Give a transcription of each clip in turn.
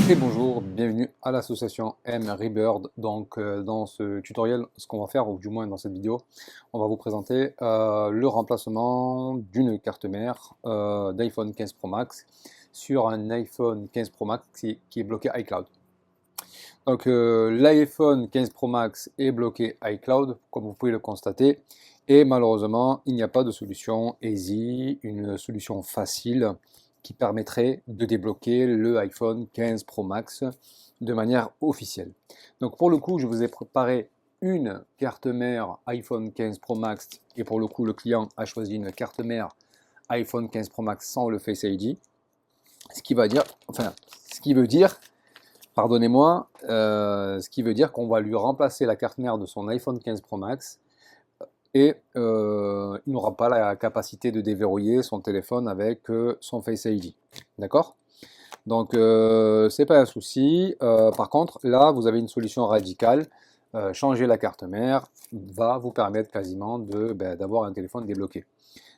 Et bonjour, bienvenue à l'association M Rebird. Donc dans ce tutoriel, ce qu'on va faire, ou du moins dans cette vidéo, on va vous présenter le remplacement d'une carte mère d'iPhone 15 Pro Max sur un iPhone 15 Pro Max qui est bloqué iCloud. Donc l'iPhone 15 Pro Max est bloqué iCloud, comme vous pouvez le constater, et malheureusement, il n'y a pas de solution easy, une solution facile qui permettrait de débloquer le iPhone 15 Pro Max de manière officielle. Donc pour le coup, je vous ai préparé une carte mère iPhone 15 Pro Max, et pour le coup, le client a choisi une carte mère iPhone 15 Pro Max sans le Face ID, ce qui va dire, enfin, ce qui veut dire pardonnez-moi, ce qui veut dire qu'on va lui remplacer la carte mère de son iPhone 15 Pro Max et il n'aura pas la capacité de déverrouiller son téléphone avec son Face ID. D'accord? Donc c'est pas un souci. Par contre, là, vous avez une solution radicale. Changer la carte mère va vous permettre quasiment d'avoir un téléphone débloqué.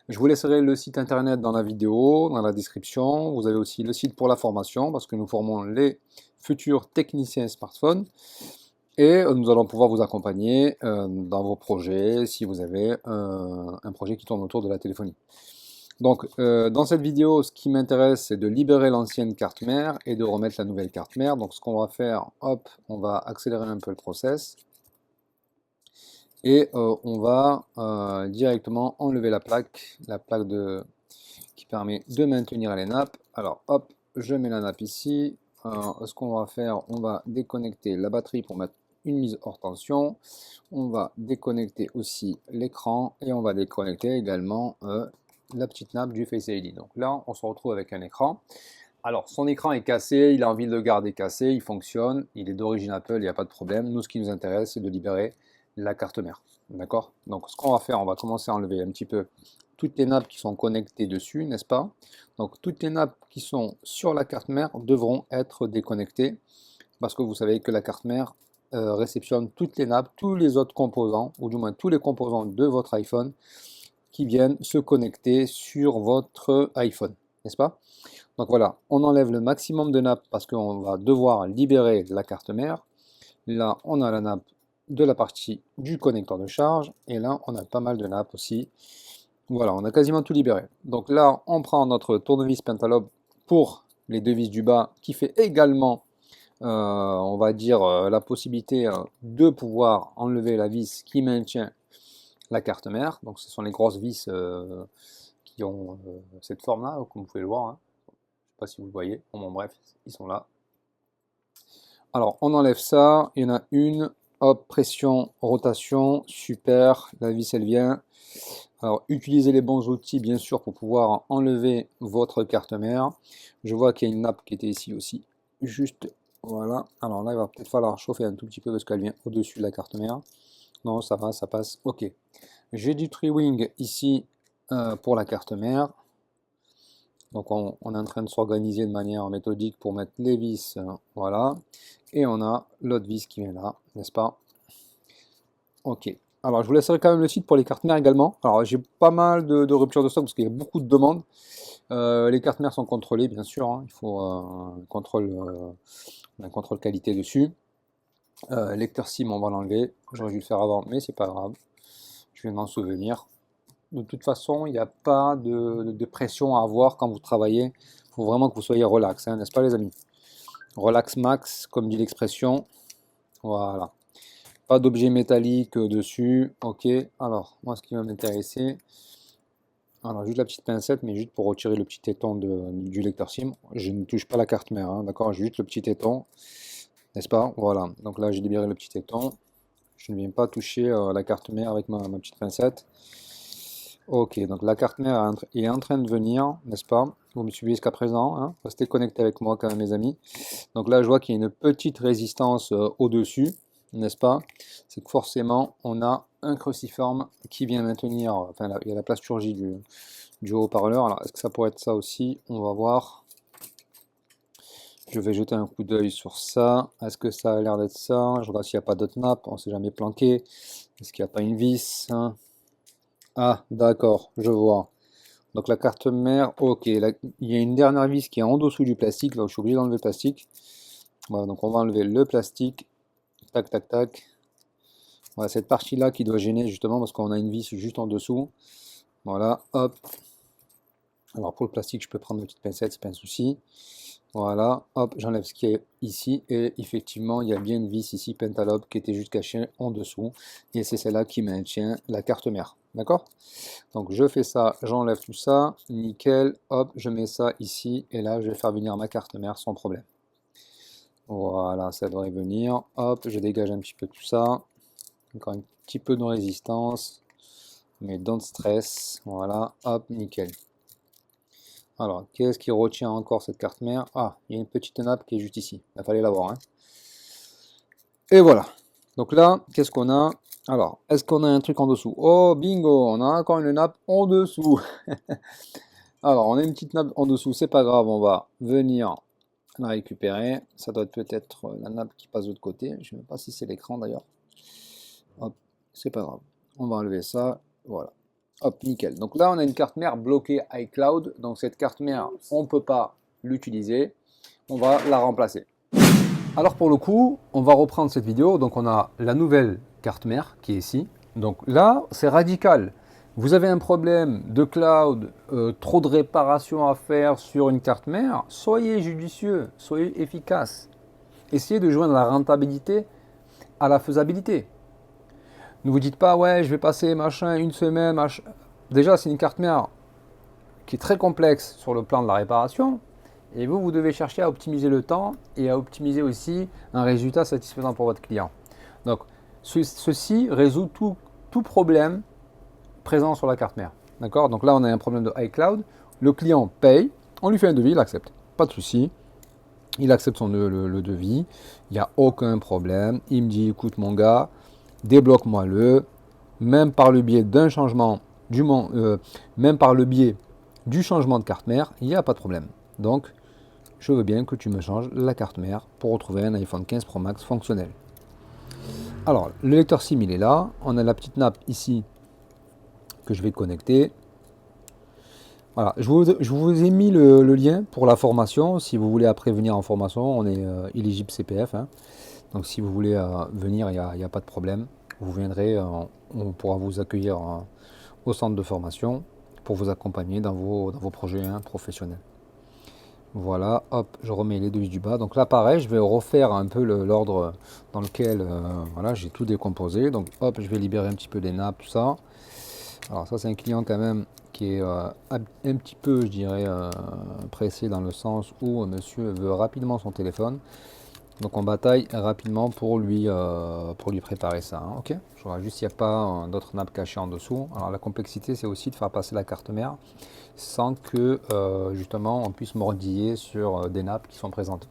Je vous laisserai le site internet dans la vidéo, dans la description. Vous avez aussi le site pour la formation, parce que nous formons les futurs techniciens smartphones. Et nous allons pouvoir vous accompagner dans vos projets, si vous avez un projet qui tourne autour de la téléphonie. Donc, dans cette vidéo, ce qui m'intéresse, c'est de libérer l'ancienne carte mère et de remettre la nouvelle carte mère. Donc, ce qu'on va faire, hop, on va accélérer un peu le process. Et on va directement enlever la plaque qui permet de maintenir les nappes. Alors hop, je mets la nappe ici. Ce qu'on va faire, on va déconnecter la batterie pour mettre une mise hors tension. On va déconnecter aussi l'écran et on va déconnecter également la petite nappe du Face ID. Donc là, on se retrouve avec un écran. Alors, son écran est cassé, il a envie de le garder cassé, il fonctionne, il est d'origine Apple, il n'y a pas de problème. Nous, ce qui nous intéresse, c'est de libérer la carte mère. D'accord? Donc, ce qu'on va faire, on va commencer à enlever un petit peu toutes les nappes qui sont connectées dessus, n'est-ce pas? Donc, toutes les nappes qui sont sur la carte mère devront être déconnectées parce que vous savez que la carte mère réceptionne toutes les nappes, tous les autres composants, ou du moins tous les composants de votre iPhone qui viennent se connecter sur votre iPhone, n'est-ce pas? Donc voilà, on enlève le maximum de nappes parce qu'on va devoir libérer la carte mère. Là, on a la nappe de la partie du connecteur de charge. Et là, on a pas mal de nappes aussi. Voilà, on a quasiment tout libéré. Donc là, on prend notre tournevis Pentalobe pour les deux vis du bas qui fait également, on va dire, la possibilité de pouvoir enlever la vis qui maintient la carte mère. Donc ce sont les grosses vis qui ont cette forme-là, comme vous pouvez le voir, hein. Pas si vous le voyez, bon bref, ils sont là. Alors on enlève ça, il y en a une, hop, pression, rotation, super, la vis elle vient. Alors utilisez les bons outils bien sûr pour pouvoir enlever votre carte mère. Je vois qu'il y a une nappe qui était ici aussi, juste, voilà. Alors là il va peut-être falloir chauffer un tout petit peu parce qu'elle vient au-dessus de la carte mère. Non, ça va, ça passe, ok. J'ai du Tri-Wing ici pour la carte mère. Donc on est en train de s'organiser de manière méthodique pour mettre les vis, voilà. Et on a l'autre vis qui vient là, n'est-ce pas? Ok. Alors je vous laisserai quand même le site pour les cartes mères également. Alors j'ai pas mal de ruptures de stock parce qu'il y a beaucoup de demandes. Les cartes mères sont contrôlées bien sûr, hein. Il faut un contrôle qualité dessus. Lecteur SIM on va l'enlever. J'aurais dû le faire avant mais c'est pas grave. Je vais m'en souvenir. De toute façon, il n'y a pas de pression à avoir quand vous travaillez. Il faut vraiment que vous soyez relax, hein, n'est-ce pas les amis? Relax max, comme dit l'expression. Voilà. Pas d'objet métallique dessus. Ok. Alors, moi, ce qui va m'intéresser, alors juste la petite pincette, mais juste pour retirer le petit téton du lecteur SIM. Je ne touche pas la carte mère, hein, d'accord? Juste le petit téton, n'est-ce pas? Voilà. Donc là, j'ai libéré le petit téton. Je ne viens pas toucher la carte mère avec ma petite pincette. Ok, donc la carte mère est en train de venir, n'est-ce pas? Vous me suivez jusqu'à présent, hein? Restez connectés avec moi quand même, mes amis. Donc là, je vois qu'il y a une petite résistance au-dessus, n'est-ce pas? C'est que forcément, on a un cruciforme qui vient maintenir, enfin, il y a la plasturgie du haut-parleur. Alors, est-ce que ça pourrait être ça aussi? On va voir. Je vais jeter un coup d'œil sur ça. Est-ce que ça a l'air d'être ça? Je regarde s'il n'y a pas d'autres nappes. On ne s'est jamais planqué. Est-ce qu'il n'y a pas une vis? Ah, d'accord, je vois. Donc la carte mère, ok, là, il y a une dernière vis qui est en dessous du plastique, là je suis obligé d'enlever le plastique. Voilà, donc on va enlever le plastique. Tac, tac, tac. Voilà, cette partie-là qui doit gêner justement parce qu'on a une vis juste en dessous. Voilà, hop. Alors pour le plastique, je peux prendre une petite pincette, c'est pas un souci. Voilà, hop, j'enlève ce qui est ici. Et effectivement, il y a bien une vis ici, pentalobe, qui était juste cachée en dessous. Et c'est celle-là qui maintient la carte mère. D'accord? Donc je fais ça, j'enlève tout ça. Nickel, hop, je mets ça ici. Et là, je vais faire venir ma carte mère sans problème. Voilà, ça devrait venir. Hop, je dégage un petit peu tout ça. Encore un petit peu de résistance. Mais don't stress. Voilà, hop, nickel. Alors, qu'est-ce qui retient encore cette carte mère? Ah, il y a une petite nappe qui est juste ici. Il fallait l'avoir. Hein. Et voilà. Donc là, qu'est-ce qu'on a? Alors, est-ce qu'on a un truc en dessous? Oh, bingo, on a encore une nappe en dessous. Alors, on a une petite nappe en dessous, c'est pas grave, on va venir la récupérer. Ça doit être peut-être la nappe qui passe de l'autre côté. Je ne sais même pas si c'est l'écran d'ailleurs. Hop, c'est pas grave. On va enlever ça. Voilà. Hop, nickel. Donc là, on a une carte mère bloquée iCloud. Donc cette carte mère, on ne peut pas l'utiliser. On va la remplacer. Alors pour le coup, on va reprendre cette vidéo. Donc on a la nouvelle carte mère qui est ici. Donc là, c'est radical. Vous avez un problème de cloud, trop de réparations à faire sur une carte mère, soyez judicieux, soyez efficace. Essayez de joindre la rentabilité à la faisabilité. Ne vous dites pas, ouais, je vais passer machin une semaine, machin. Déjà, c'est une carte mère qui est très complexe sur le plan de la réparation. Et vous, vous devez chercher à optimiser le temps et à optimiser aussi un résultat satisfaisant pour votre client. Donc, ceci résout tout problème présent sur la carte mère. D'accord? Donc là, on a un problème de iCloud. Le client paye, on lui fait un devis, il accepte. Pas de souci. Il accepte le devis. Il n'y a aucun problème. Il me dit, écoute mon gars, débloque-moi-le. Même par le biais d'un changement même par le biais du changement de carte mère, il n'y a pas de problème. Donc, je veux bien que tu me changes la carte mère pour retrouver un iPhone 15 Pro Max fonctionnel. Alors, le lecteur SIM, il est là. On a la petite nappe ici que je vais connecter. Voilà, je vous ai mis le lien pour la formation. Si vous voulez après venir en formation, on est éligible CPF. Hein. Donc, si vous voulez venir, il n'y a pas de problème. Vous viendrez, on pourra vous accueillir au centre de formation pour vous accompagner dans vos projets professionnels. Voilà, hop, je remets les devis du bas. Donc là, pareil, je vais refaire un peu l'ordre dans lequel voilà, j'ai tout décomposé. Donc hop, je vais libérer un petit peu les nappes, tout ça. Alors ça, c'est un client quand même qui est un petit peu, je dirais, pressé dans le sens où monsieur veut rapidement son téléphone. Donc on bataille rapidement pour lui préparer ça. Hein, ok. Je vois juste s'il n'y a pas d'autres nappes cachées en dessous. Alors la complexité, c'est aussi de faire passer la carte mère sans que justement on puisse mordiller sur des nappes qui sont présentes.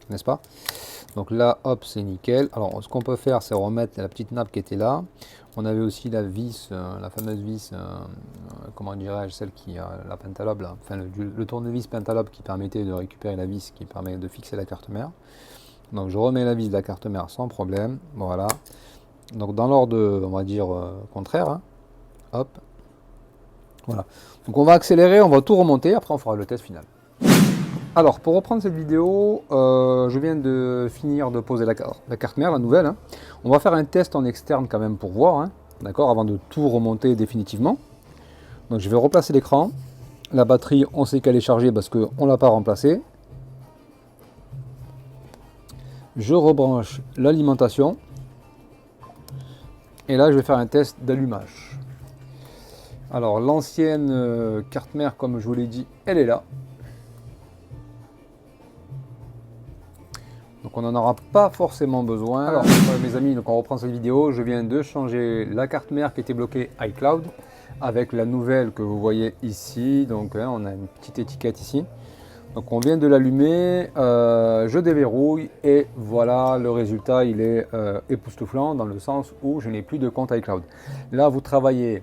N'est-ce pas? Donc là, hop, c'est nickel. Alors ce qu'on peut faire, c'est remettre la petite nappe qui était là. On avait aussi la vis, la fameuse vis, comment dirais-je, celle qui a la pentalobe, là. Enfin le tournevis pentalobe qui permettait de récupérer la vis qui permet de fixer la carte mère. Donc je remets la vis de la carte mère sans problème. Voilà. Donc dans l'ordre, on va dire, contraire. Hein. Hop. Voilà. Donc on va accélérer, on va tout remonter. Après on fera le test final. Alors pour reprendre cette vidéo, je viens de finir de poser la carte mère, la nouvelle. Hein. On va faire un test en externe quand même pour voir. Hein. D'accord, avant de tout remonter définitivement. Donc je vais replacer l'écran. La batterie, on sait qu'elle est chargée parce qu'on ne l'a pas remplacée. Je rebranche l'alimentation. Et là, je vais faire un test d'allumage. Alors, l'ancienne carte mère, comme je vous l'ai dit, elle est là. Donc, on n'en aura pas forcément besoin. Alors, mes amis, donc on reprend cette vidéo. Je viens de changer la carte mère qui était bloquée iCloud avec la nouvelle que vous voyez ici. Donc, hein, on a une petite étiquette ici. Donc on vient de l'allumer, je déverrouille et voilà, le résultat il est époustouflant dans le sens où je n'ai plus de compte iCloud. Là vous travaillez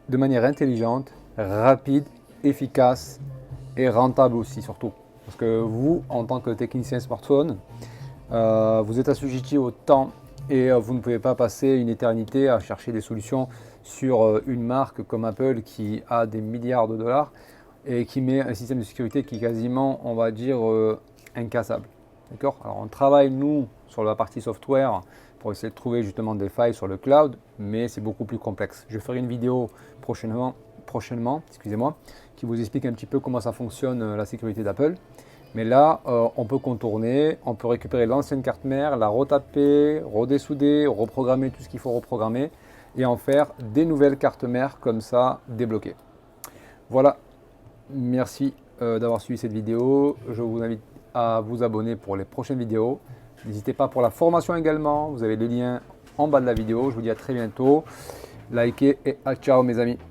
de manière intelligente, rapide, efficace et rentable aussi surtout. Parce que vous, en tant que technicien smartphone, vous êtes assujetti au temps et vous ne pouvez pas passer une éternité à chercher des solutions sur une marque comme Apple qui a des milliards de dollars et qui met un système de sécurité qui est quasiment, on va dire, incassable. D'accord? Alors on travaille nous sur la partie software pour essayer de trouver justement des failles sur le cloud, mais c'est beaucoup plus complexe. Je ferai une vidéo prochainement, excusez-moi, qui vous explique un petit peu comment ça fonctionne la sécurité d'Apple. Mais là, on peut contourner, on peut récupérer l'ancienne carte mère, la retaper, redessouder, reprogrammer tout ce qu'il faut reprogrammer et en faire des nouvelles cartes mères comme ça débloquées. Voilà, merci d'avoir suivi cette vidéo. Je vous invite à vous abonner pour les prochaines vidéos. N'hésitez pas pour la formation également, vous avez les liens en bas de la vidéo. Je vous dis à très bientôt. Likez et ciao mes amis.